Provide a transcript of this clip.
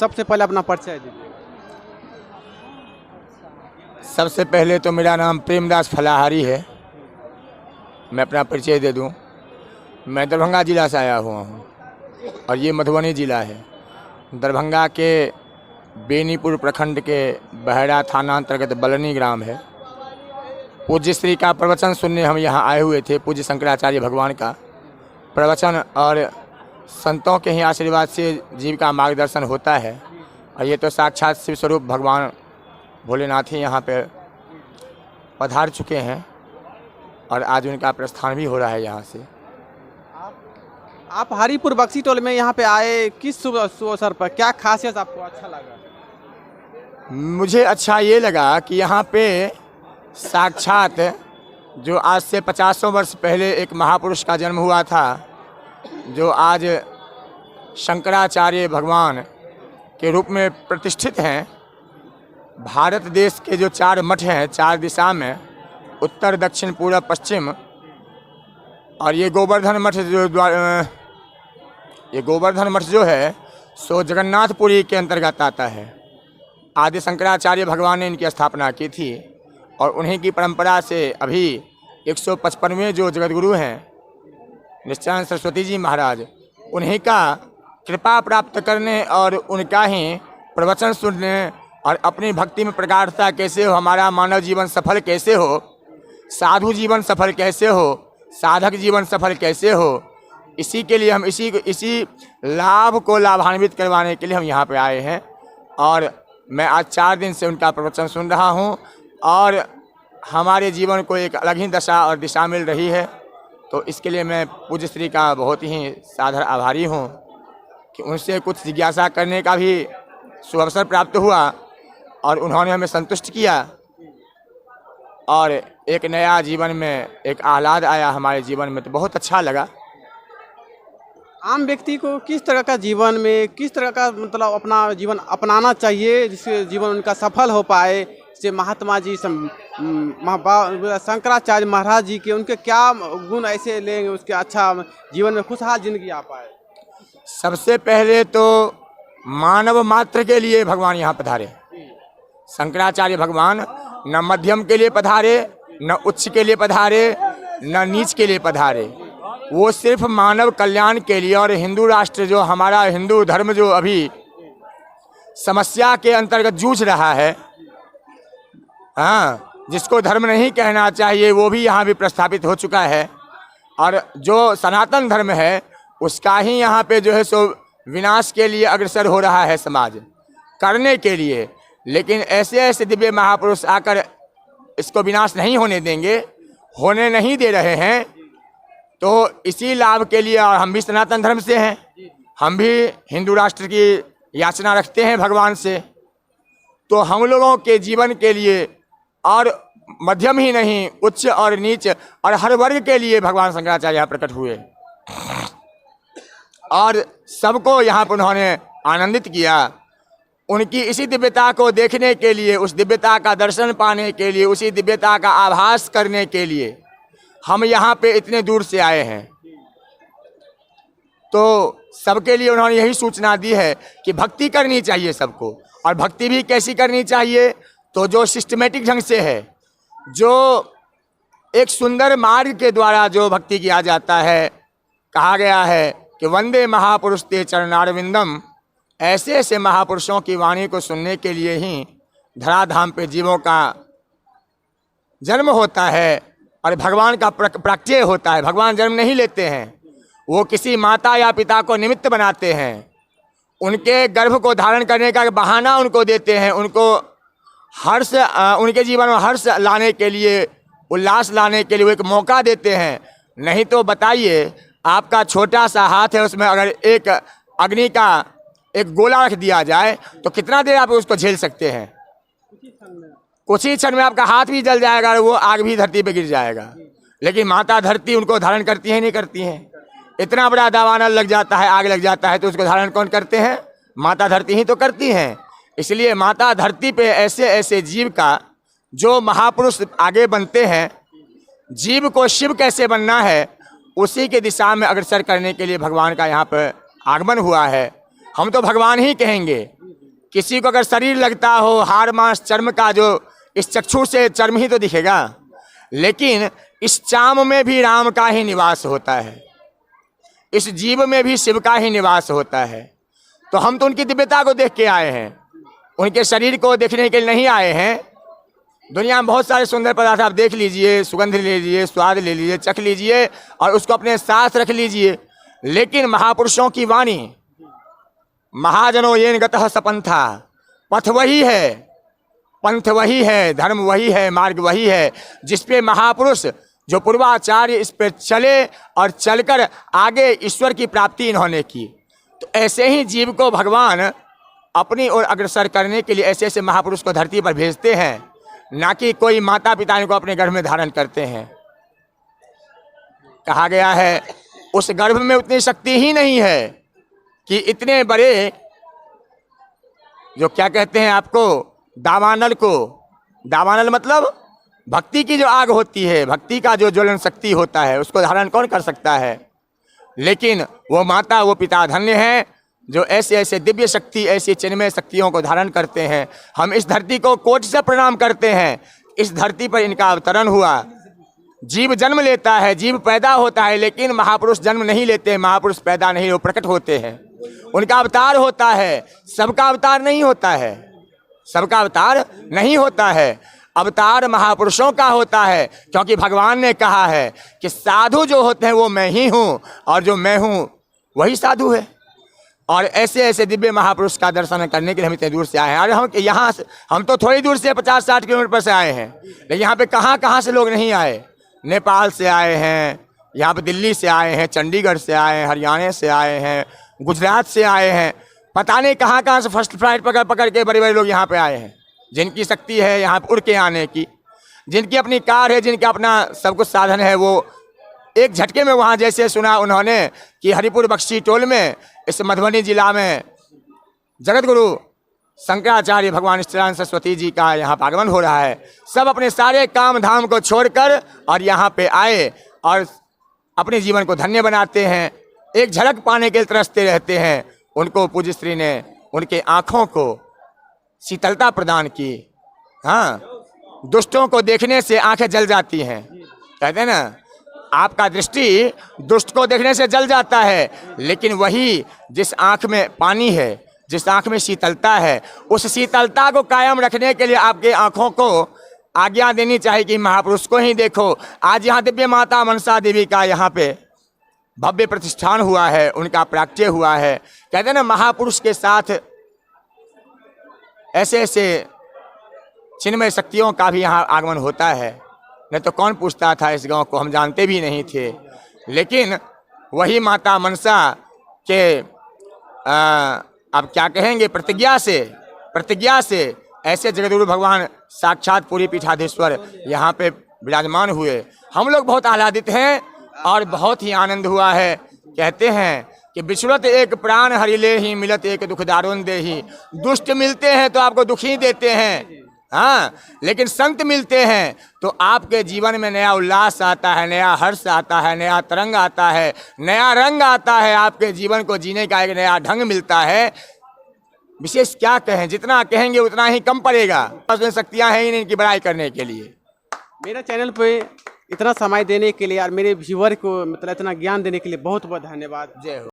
सबसे पहले अपना परिचय दीजिए। सबसे पहले तो मेरा नाम प्रेमदास फलाहारी है। मैं अपना परिचय दे दूं, मैं दरभंगा ज़िला से आया हुआ हूं और ये मधुबनी ज़िला है। दरभंगा के बेनीपुर प्रखंड के बहरा थाना अंतर्गत बलनी ग्राम है। पूज्य श्री का प्रवचन सुनने हम यहाँ आए हुए थे। पूज्य शंकराचार्य भगवान का प्रवचन और संतों के ही आशीर्वाद से जीव का मार्गदर्शन होता है। और ये तो साक्षात शिव स्वरूप भगवान भोलेनाथ ही यहाँ पे पधार चुके हैं और आज उनका प्रस्थान भी हो रहा है यहाँ से। आप हरिपुर बक्सी टोल में यहाँ पे आए, किस शुभ अवसर पर, क्या खासियत आपको अच्छा लगा? मुझे अच्छा ये लगा कि यहाँ पे साक्षात जो आज से 50 वर्ष पहले एक महापुरुष का जन्म हुआ था, जो आज शंकराचार्य भगवान के रूप में प्रतिष्ठित हैं। भारत देश के जो 4 मठ हैं, 4 दिशा में, उत्तर दक्षिण पूर्व पश्चिम, और ये गोवर्धन मठ जो है सो जगन्नाथपुरी के अंतर्गत आता है। आदि शंकराचार्य भगवान ने इनकी स्थापना की थी और उन्हीं की परंपरा से अभी 155वें जो जगतगुरु हैं नित्यानंद सरस्वती जी महाराज, उन्हीं का कृपा प्राप्त करने और उनका ही प्रवचन सुनने और अपनी भक्ति में प्रगाढ़ता कैसे हो, हमारा मानव जीवन सफल कैसे हो, साधु जीवन सफल कैसे हो, साधक जीवन सफल कैसे हो, इसी के लिए हम इसी लाभ को लाभान्वित करवाने के लिए हम यहाँ पे आए हैं। और मैं आज 4 दिन से उनका प्रवचन सुन रहा हूँ और हमारे जीवन को एक अलग ही दशा और दिशा मिल रही है। तो इसके लिए मैं पूज्य श्री का बहुत ही सादर आभारी हूँ कि उनसे कुछ जिज्ञासा करने का भी सुअवसर प्राप्त हुआ और उन्होंने हमें संतुष्ट किया और एक नया जीवन में एक आह्लाद आया हमारे जीवन में। तो बहुत अच्छा लगा। आम व्यक्ति को किस तरह का जीवन में, किस तरह का मतलब अपना जीवन अपनाना चाहिए जिससे जीवन उनका सफल हो पाए? जैसे महात्मा जी शंकराचार्य महाराज जी के, उनके क्या गुण ऐसे लेंगे उसके अच्छा जीवन में खुशहाल जिंदगी आ पाए? सबसे पहले तो मानव मात्र के लिए भगवान यहाँ पधारे। शंकराचार्य भगवान न मध्यम के लिए पधारे, न उच्च के लिए पधारे, न नीच के लिए पधारे। वो सिर्फ मानव कल्याण के लिए। और हिंदू राष्ट्र जो हमारा हिंदू धर्म जो अभी समस्या के अंतर्गत जूझ रहा है, हाँ, जिसको धर्म नहीं कहना चाहिए वो भी यहाँ भी प्रस्थापित हो चुका है। और जो सनातन धर्म है उसका ही यहाँ पे जो है सो विनाश के लिए अग्रसर हो रहा है समाज करने के लिए। लेकिन ऐसे ऐसे दिव्य महापुरुष आकर इसको विनाश नहीं होने देंगे, होने नहीं दे रहे हैं। तो इसी लाभ के लिए, और हम भी सनातन धर्म से हैं, हम भी हिंदू राष्ट्र की याचना रखते हैं भगवान से। तो हम लोगों के जीवन के लिए, और मध्यम ही नहीं, उच्च और नीच और हर वर्ग के लिए भगवान शंकराचार्य यहाँ प्रकट हुए और सबको यहाँ पर उन्होंने आनंदित किया। उनकी इसी दिव्यता को देखने के लिए, उस दिव्यता का दर्शन पाने के लिए, उसी दिव्यता का आभास करने के लिए हम यहाँ पे इतने दूर से आए हैं। तो सबके लिए उन्होंने यही सूचना दी है कि भक्ति करनी चाहिए सबको। और भक्ति भी कैसी करनी चाहिए? तो जो सिस्टमेटिक ढंग से है, जो एक सुंदर मार्ग के द्वारा जो भक्ति किया जाता है। कहा गया है कि वंदे महापुरुष ते चरणारविंदम। ऐसे ऐसे महापुरुषों की वाणी को सुनने के लिए ही धराधाम पे जीवों का जन्म होता है और भगवान का प्रत्यय होता है। भगवान जन्म नहीं लेते हैं, वो किसी माता या पिता को निमित्त बनाते हैं, उनके गर्भ को धारण करने का बहाना उनको देते हैं, उनको हर्ष, उनके जीवन में हर्ष लाने के लिए, उल्लास लाने के लिए वो एक मौका देते हैं। नहीं तो बताइए, आपका छोटा सा हाथ है, उसमें अगर एक अग्नि का एक गोला रख दिया जाए तो कितना देर आप उसको झेल सकते हैं? कुछ ही क्षण में आपका हाथ भी जल जाएगा और वो आग भी धरती पे गिर जाएगा। लेकिन माता धरती उनको धारण करती है, नहीं करती है? इतना बड़ा दावानल लग जाता है, आग लग जाता है, तो उसको धारण कौन करते हैं? माता धरती ही तो करती हैं। इसलिए माता धरती पे ऐसे ऐसे जीव का जो महापुरुष आगे बनते हैं, जीव को शिव कैसे बनना है उसी के दिशा में अग्रसर करने के लिए भगवान का यहाँ पर आगमन हुआ है। हम तो भगवान ही कहेंगे, किसी को अगर शरीर लगता हो हाड़ मांस चर्म का, जो इस चक्षु से चर्म ही तो दिखेगा, लेकिन इस चाम में भी राम का ही निवास होता है, इस जीव में भी शिव का ही निवास होता है। तो हम तो उनकी दिव्यता को देख के आए हैं, उनके शरीर को देखने के लिए नहीं आए हैं। दुनिया में बहुत सारे सुंदर पदार्थ आप देख लीजिए, सुगंध ले लीजिए, स्वाद ले लीजिए, चख लीजिए और उसको अपने साथ रख लीजिए, लेकिन महापुरुषों की वाणी, महाजनों येन गतः सपंथा, पथ वही है, पंथ वही है, धर्म वही है, मार्ग वही है, जिसपे महापुरुष जो पूर्वाचार्य इस पे चले और चलकर आगे ईश्वर की प्राप्ति इन्होंने की। तो ऐसे ही जीव को भगवान अपनी ओर अग्रसर करने के लिए ऐसे ऐसे महापुरुष को धरती पर भेजते हैं, ना कि कोई माता पिता इनको अपने गर्भ में धारण करते हैं। कहा गया है उस गर्भ में उतनी शक्ति ही नहीं है कि इतने बड़े, जो क्या कहते हैं आपको, दावानल को, दावानल मतलब भक्ति की जो आग होती है, भक्ति का जो ज्वलन शक्ति होता है, उसको धारण कौन कर सकता है। लेकिन वो माता वो पिता धन्य हैं जो ऐसे ऐसे दिव्य शक्ति, ऐसी चिन्मय शक्तियों को धारण करते हैं। हम इस धरती को कोटि से प्रणाम करते हैं। इस धरती पर इनका अवतरण हुआ। जीव जन्म लेता है, जीव पैदा होता है, लेकिन महापुरुष जन्म नहीं लेते, महापुरुष पैदा नहीं, वो प्रकट होते हैं। उनका अवतार होता है, सबका अवतार नहीं होता है, सबका अवतार नहीं होता है। अवतार महापुरुषों का होता है, क्योंकि भगवान ने कहा है कि साधु जो होते हैं वो मैं ही हूँ, और जो मैं हूँ वही साधु है। और ऐसे ऐसे दिव्य महापुरुष का दर्शन करने के लिए हम इतने दूर से आए हैं। अरे हम यहाँ से, हम तो थोड़ी दूर से 50-60 किलोमीटर पर से आए हैं, लेकिन यहाँ पे कहाँ से लोग नहीं आए। नेपाल से आए हैं, यहाँ पे दिल्ली से आए हैं, चंडीगढ़ से आए हैं, हरियाणा से आए हैं, गुजरात से आए हैं, पता नहीं कहाँ से फर्स्ट फ्लाइट पकड़ के बड़े बड़े लोग यहाँ पे आए हैं, जिनकी शक्ति है यहाँ उड़ के आने की, जिनकी अपनी कार है, जिनका अपना सब कुछ साधन है, वो एक झटके में वहाँ, जैसे सुना उन्होंने कि हरिपुर बख्शी टोल में, इस मधुबनी जिला में जगत गुरु शंकराचार्य भगवान नित्यानंद सरस्वती जी का यहाँ आगमन हो रहा है। सब अपने सारे काम धाम को छोड़कर और यहाँ पे आए और अपने जीवन को धन्य बनाते हैं, एक झलक पाने के लिए तरसते रहते हैं। उनको पूज्य श्री ने उनके आँखों को शीतलता प्रदान की। हाँ, दुष्टों को देखने से आंखें जल जाती हैं, कहते हैं ना, आपका दृष्टि दुष्ट को देखने से जल जाता है, लेकिन वही जिस आंख में पानी है, जिस आंख में शीतलता है, उस शीतलता को कायम रखने के लिए आपके आंखों को आज्ञा देनी चाहिए कि महापुरुष को ही देखो। आज यहाँ दिव्य माता मनसा देवी का यहाँ पे भव्य प्रतिष्ठान हुआ है, उनका प्राकट्य हुआ है। कहते हैं ना, महापुरुष के साथ ऐसे ऐसे चिन्मय शक्तियों का भी यहाँ आगमन होता है। नहीं तो कौन पूछता था, इस गांव को हम जानते भी नहीं थे। लेकिन वही माता मनसा के अब क्या कहेंगे, प्रतिज्ञा से ऐसे जगतगुरु भगवान साक्षात पूरी पीठाधीश्वर यहाँ पे विराजमान हुए। हम लोग बहुत आह्लादित हैं और बहुत ही आनंद हुआ है। कहते हैं कि बिछड़त एक प्राण हरिले ही, मिलत एक दुखदारुन दे ही। दुष्ट मिलते हैं तो आपको दुख ही देते हैं, हाँ, लेकिन संत मिलते हैं तो आपके जीवन में नया उल्लास आता है, नया हर्ष आता है, नया तरंग आता है, नया रंग आता है, आपके जीवन को जीने का एक नया ढंग मिलता है। विशेष क्या कहें, जितना कहेंगे उतना ही कम पड़ेगा। उसमें शक्तियाँ हैं ही इनकी बड़ाई करने के लिए। मेरा चैनल पे इतना समय देने के लिए और मेरे व्यूअर को मतलब इतना ज्ञान देने के लिए बहुत बहुत धन्यवाद। जय हो।